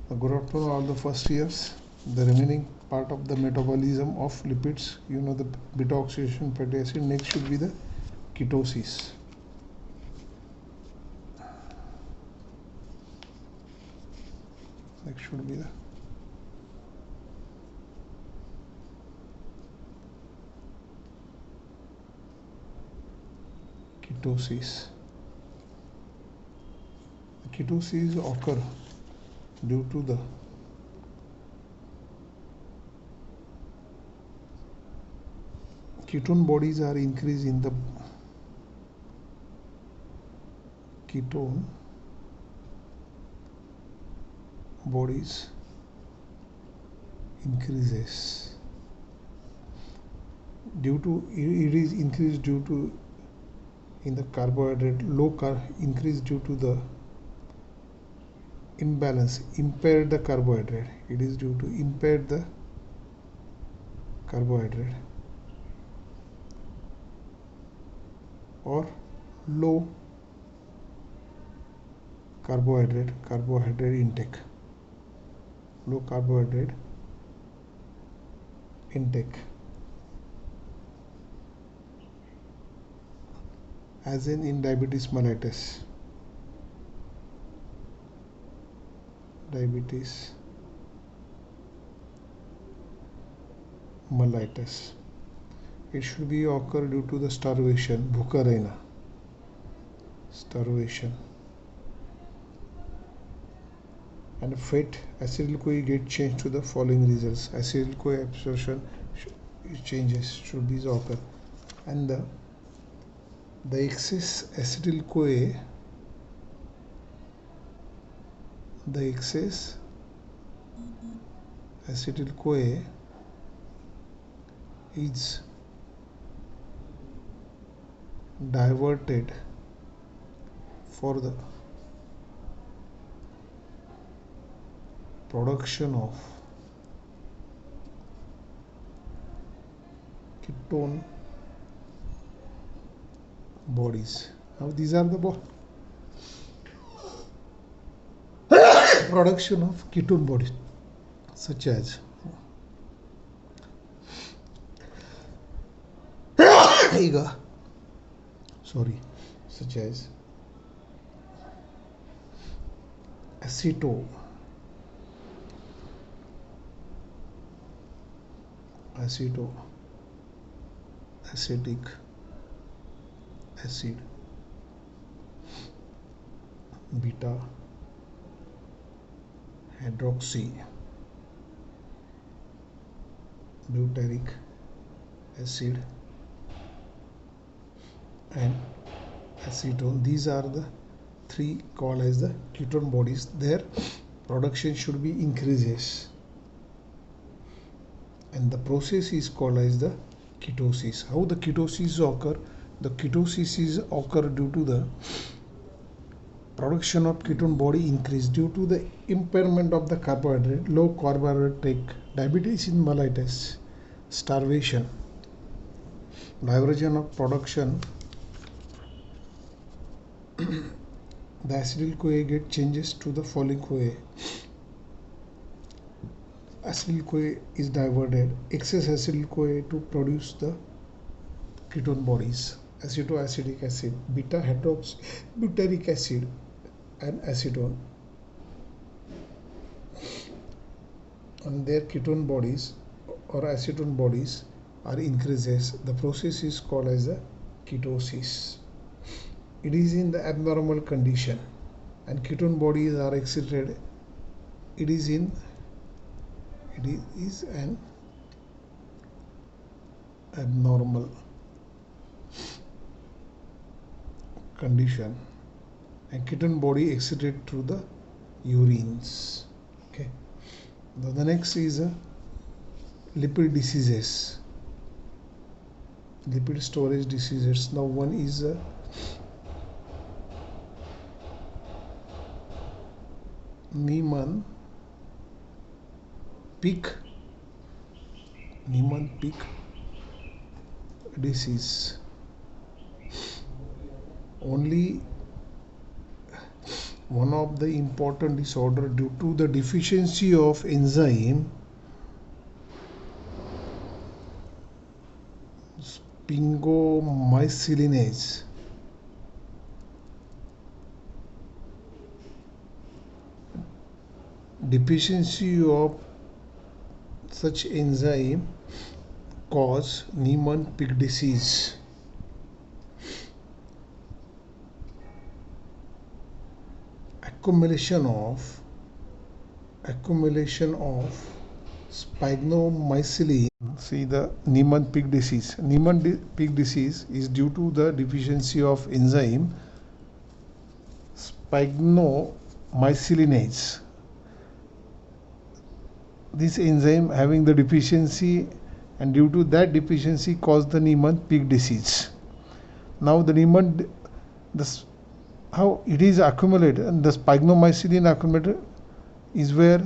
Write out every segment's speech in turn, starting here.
The growth of all the first years, the remaining part of the metabolism of lipids, the beta oxidation fatty acid. Next should be the ketosis. Next should be the ketosis. Ketosis occur due to the ketone bodies are increased in the ketone bodies increases due to it is increased due to in the carbohydrate increase due to the imbalance, impaired the carbohydrate. It is due to impaired the carbohydrate or low carbohydrate intake. Low carbohydrate intake, as in diabetes mellitus. Diabetes mellitus. It should be occur due to the starvation, bhuka rehna, starvation, and fat acetyl-CoA get changed to the following results. Acetyl-CoA absorption changes should be occur, and the excess acetyl-CoA, is diverted for the production of ketone bodies. Now these are the production of ketone bodies, such as such as acetic acid, beta hydroxy butyric acid, and acetone. These are the three called as the ketone bodies. Their production should be increases, and the process is called as the ketosis. How the ketosis occur? The ketosis is occur due to the production of ketone body increase due to the impairment of the carbohydrate, low carbohydrate take, diabetes mellitus, starvation, diversion of production. The acetyl-CoA get changes to the following CoA. Acetyl-CoA is diverted, excess acetyl-CoA to produce the ketone bodies, acetoacetic acid, beta hydroxy butyric acid, and acetone, and their ketone bodies or acetone bodies are increases. The process is called as the ketosis. It is in the abnormal condition, and ketone bodies are excited. It is an abnormal condition, and ketone body excited through the urines. Okay. Now the next is lipid diseases, lipid storage diseases. Now one is Niemann-Pick disease. Only one of the important disorder due to the deficiency of enzyme sphingomycelinase. Deficiency of such enzyme cause Niemann-Pick disease. Accumulation of sphingomycelin. See the Niemann-Pick disease. Niemann-Pick disease is due to the deficiency of enzyme sphingomycelinase. This enzyme having the deficiency, and due to that deficiency caused the Niemann-Pick disease. Now how it is accumulated, and the sphingomycelin accumulated is where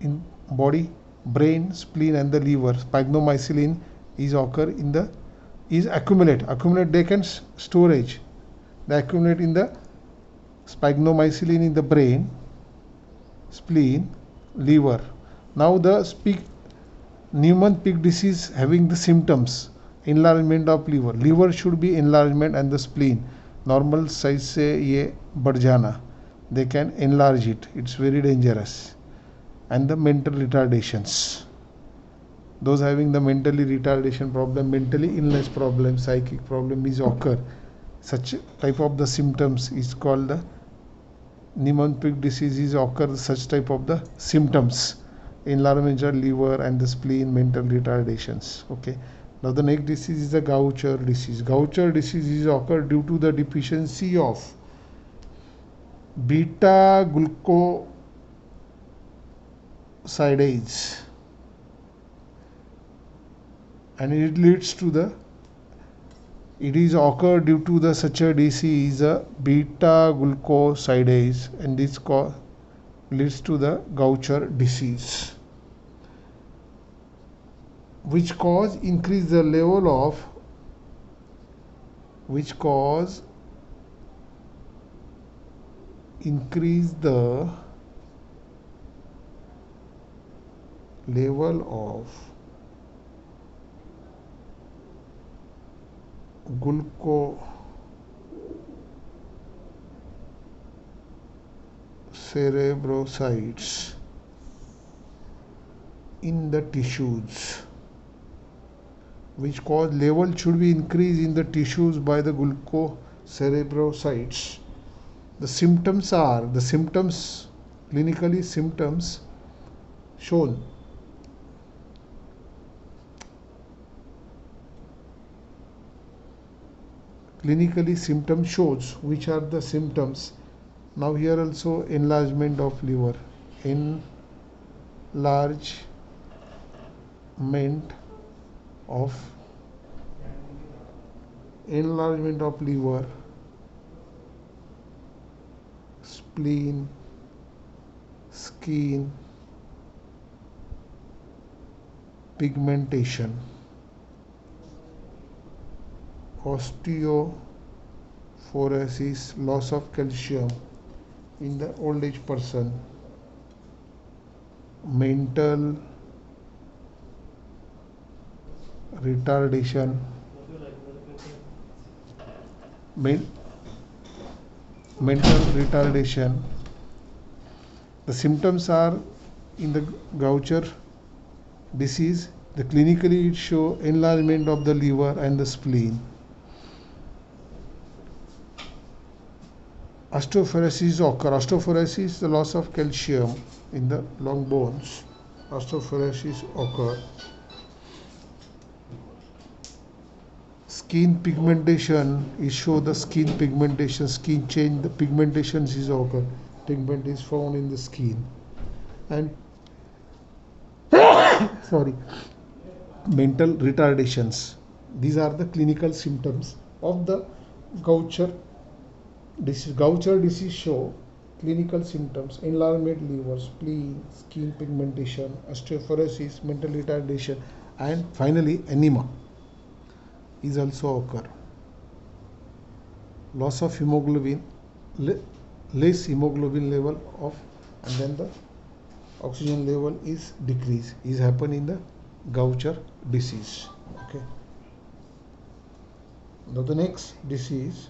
in body, brain, spleen and the liver. Sphingomycelin is accumulate they can storage. They accumulate in the sphingomycelin in the brain, spleen, liver. Now the Niemann-Pick disease having the symptoms enlargement of liver should be enlargement, and the spleen normal size से ये बढ़ जाना, they can enlarge it, it's very dangerous. And the mental retardations, those having the mentally retardation problem, mentally illness problem, psychic problem is occur, such type of the symptoms is called the Niemann-Pick disease is occur, such type of the symptoms enlargement of liver and the spleen, mental retardations. Okay, now the next disease is the Gaucher disease. Gaucher disease is occur due to the deficiency of beta glucosidase, and it leads to the occur due to the such a disease beta glucosidase, and this leads to the Gaucher disease, which cause increase the level of glucocerebrosides in the tissues, which cause level should be increased in the tissues by the glucocerebrosides. The symptoms clinically symptoms shown. Clinically symptoms shows which are the symptoms. Now here also enlargement of liver, enlargement of liver, spleen, skin, pigmentation, osteoporosis, loss of calcium in the old age person, mental retardation, The symptoms are in the Gaucher disease. The clinically it show enlargement of the liver and the spleen. Osteoporosis occur. Osteoporosis, the loss of calcium in the long bones. Osteoporosis occur. Skin pigmentation is show the skin pigmentation, skin change, the pigmentations is occur. Pigment is found in the skin. And mental retardations. These are the clinical symptoms of the Gaucher disease. Gaucher disease show clinical symptoms: enlargement liver, spleen, skin pigmentation, osteoporosis, mental retardation, and finally anemia is also occur. Loss of hemoglobin, less hemoglobin level of, and then the oxygen level is decrease is happen in the Gaucher disease. Okay. Now the next disease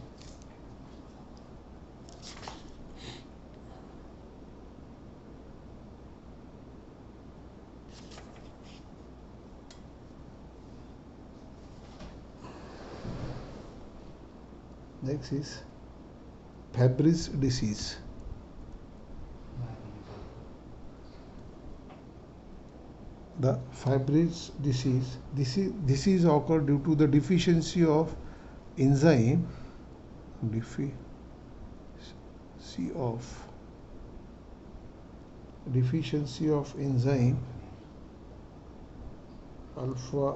is Fabry's disease. The Fabry's disease, this is occur due to the deficiency of enzyme alpha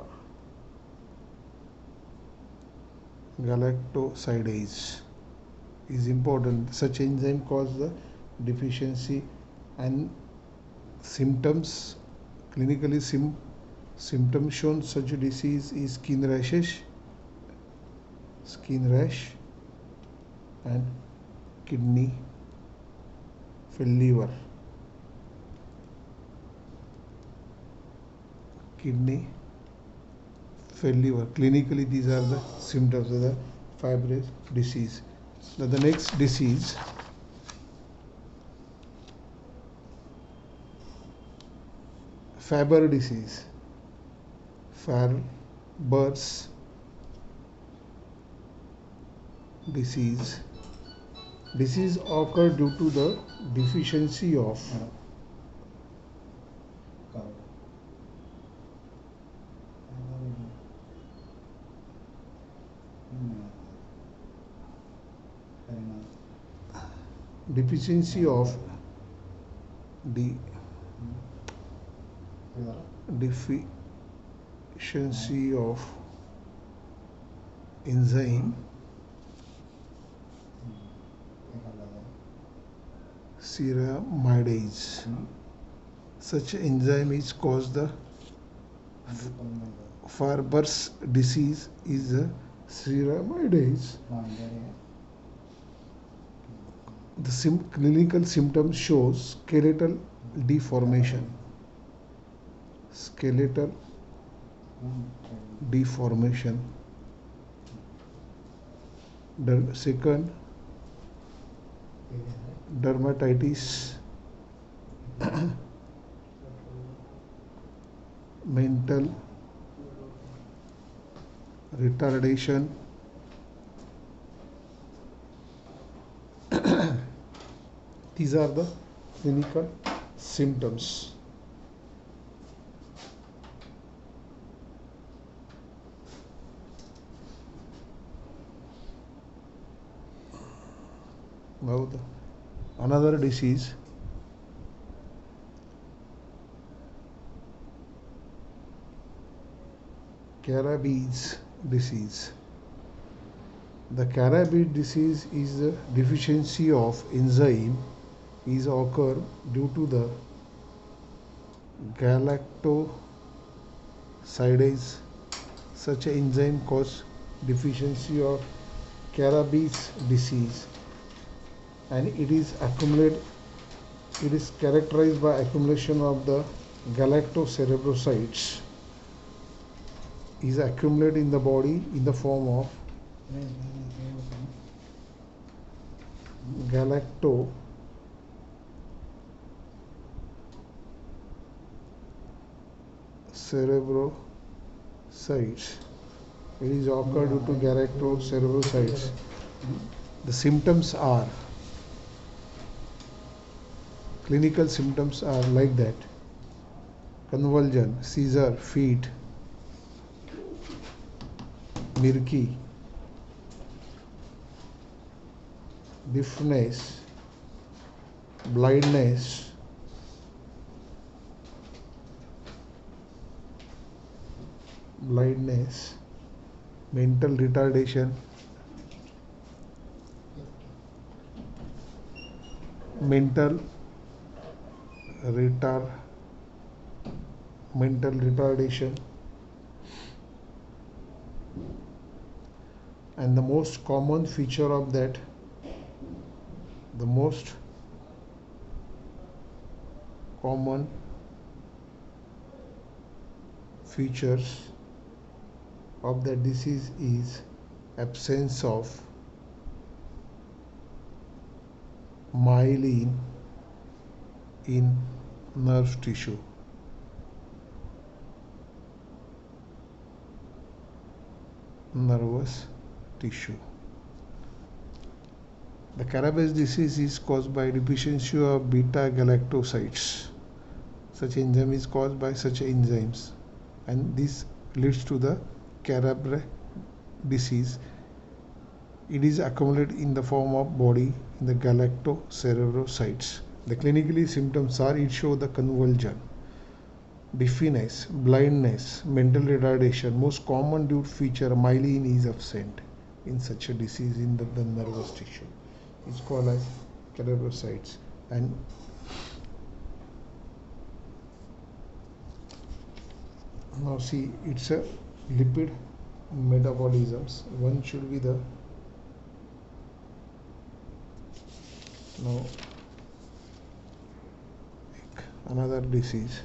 galactosidase is important. Such enzyme cause the deficiency, and symptoms, clinically symptoms shown such disease is skin rash and kidney failure. Clinically, these are the symptoms of the Fabry disease. Now the next disease, Fabry disease. Fabry's disease. Disease occur due to the deficiency of enzyme ceramidase. Such enzyme is caused the Fabry's disease is a ceramidase. The clinical symptoms shows skeletal deformation. Second, dermatitis, mental retardation, these are the clinical symptoms. Now another disease, Fabry's disease. The Fabry disease is the deficiency of enzyme is occur due to the galactosidase. Such an enzyme cause deficiency of Fabry's disease, and it is characterized by accumulation of the galactocerebrosides is accumulated in the body in the form of galactocerebrosides. It is occurred due to galactocerebrosides. The symptoms are, clinical symptoms are like that: convulsion, seizure, feet, murky, deafness, blindness, mental retardation, mental retardation, and the most common feature of that, The most common features of the disease is absence of myelin in nerve tissue. Nervous tissue. The Krabbe's disease is caused by deficiency of beta galactosides. Such enzyme is caused by such enzymes, and this leads to the Krabbe disease. It is accumulated in the form of body in the galactocerebrosides. The clinically symptoms are it shows the convulsion, deafness, blindness, mental retardation. Most common due feature myelin is absent in such a disease in the nervous tissue. It's called as cerebrosides. And now see, it's a lipid metabolisms. One should be the now another disease,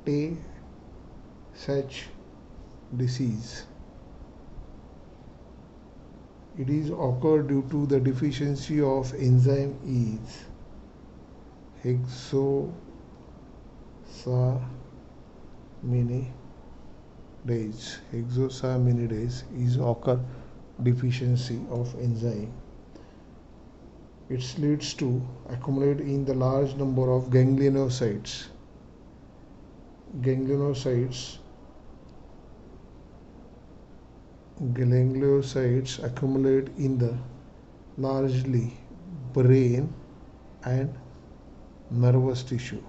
Tay-Sachs disease. It is occurred due to the deficiency of enzyme is hexosaminidase. Hexosaminidase is occur deficiency of enzyme. It leads to accumulate in the large number of ganglionicytes. Gangliosides accumulate in the largely brain and nervous tissue.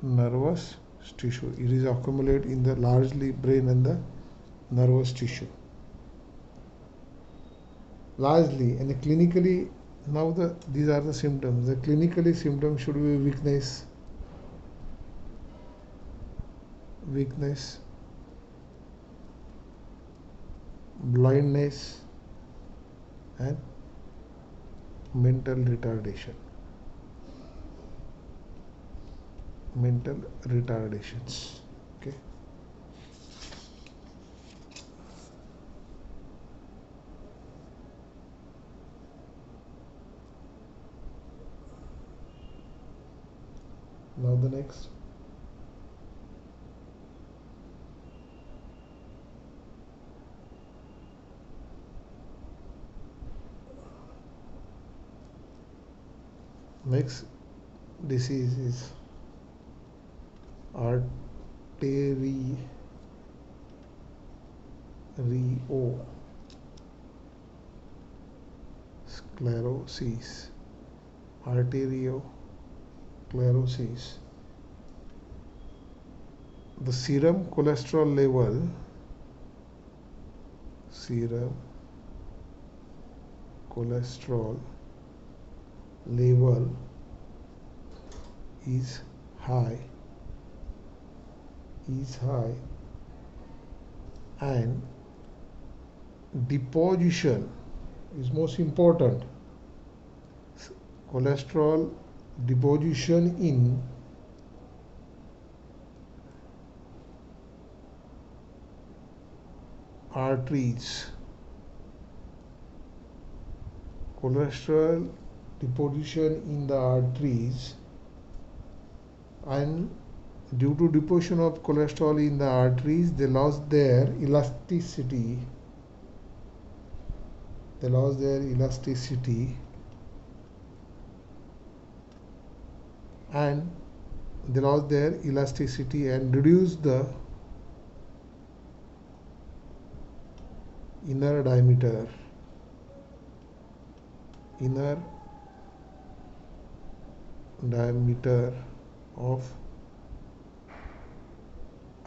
It is accumulated in the largely brain and the nervous tissue. Largely and clinically, now these are the symptoms. The clinically symptoms should be weakness, blindness, and mental retardations. Okay. Now the next. Next disease is arteriosclerosis. The serum cholesterol level is high and deposition is most important. Cholesterol deposition in arteries. Cholesterol deposition in the arteries, and due to deposition of cholesterol in the arteries, they lost their elasticity. And reduce the inner diameter of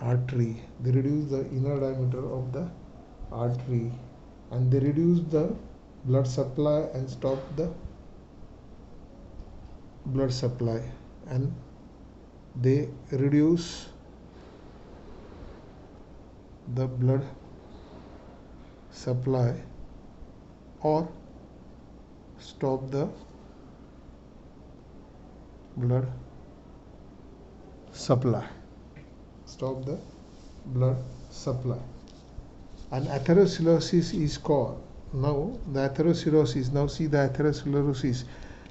artery. They reduce the inner diameter of the artery, and they reduce the blood supply and stop the blood supply, and they reduce the blood supply or stop the blood supply. Stop the blood supply. And atherosclerosis is called. Now the atherosclerosis. Now see the atherosclerosis.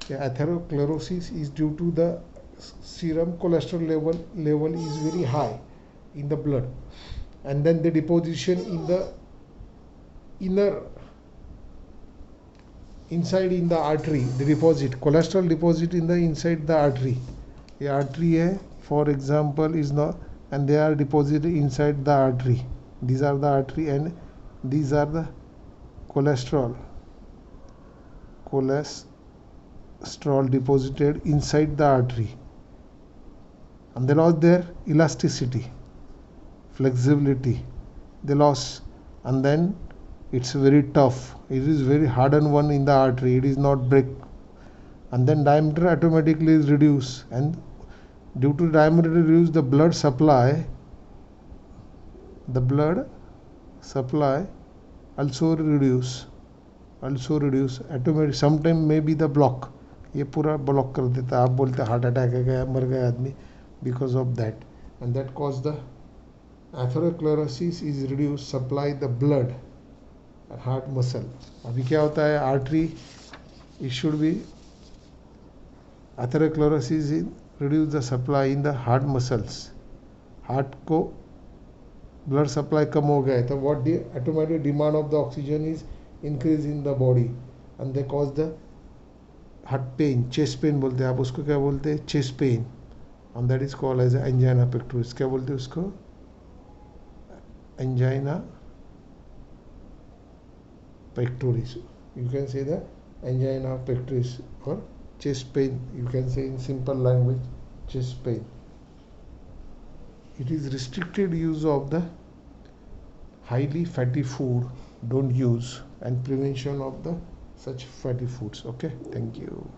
The atherosclerosis is due to the serum cholesterol level is very high in the blood, and then the deposition in the inside in the artery, the deposit cholesterol deposit in the inside the artery. The artery for example is not, and they are deposited inside the artery. These are the artery and these are the cholesterol deposited inside the artery, and they lost their elasticity, flexibility, they lost, and then it's very tough, it is very hardened one in the artery, it is not break, and then diameter automatically is reduced, and due to diameter reduced, the blood supply also reduce automatic. Sometimes maybe the block, ये पूरा block कर देता है, आप बोलते heart attack आ गया, मर गया आदमी because of that, and that cause the atherosclerosis is reduced supply the blood and heart muscle. अभी क्या होता है, artery it should be atherosclerosis reduce the supply in the heart muscles. Heart को blood supply कम हो गया है, तो what the automatic demand of the oxygen is increase in the body, and they cause the heart pain, chest pain बोलते हैं, आप उसको क्या बोलते हैं, chest pain, and that is called as angina pectoris. क्या बोलते हैं उसको, angina pectoris. You can say the angina pectoris or chest pain, you can say in simple language, chest pain. It is restricted use of the highly fatty food, don't use, and prevention of the such fatty foods. Okay, thank you.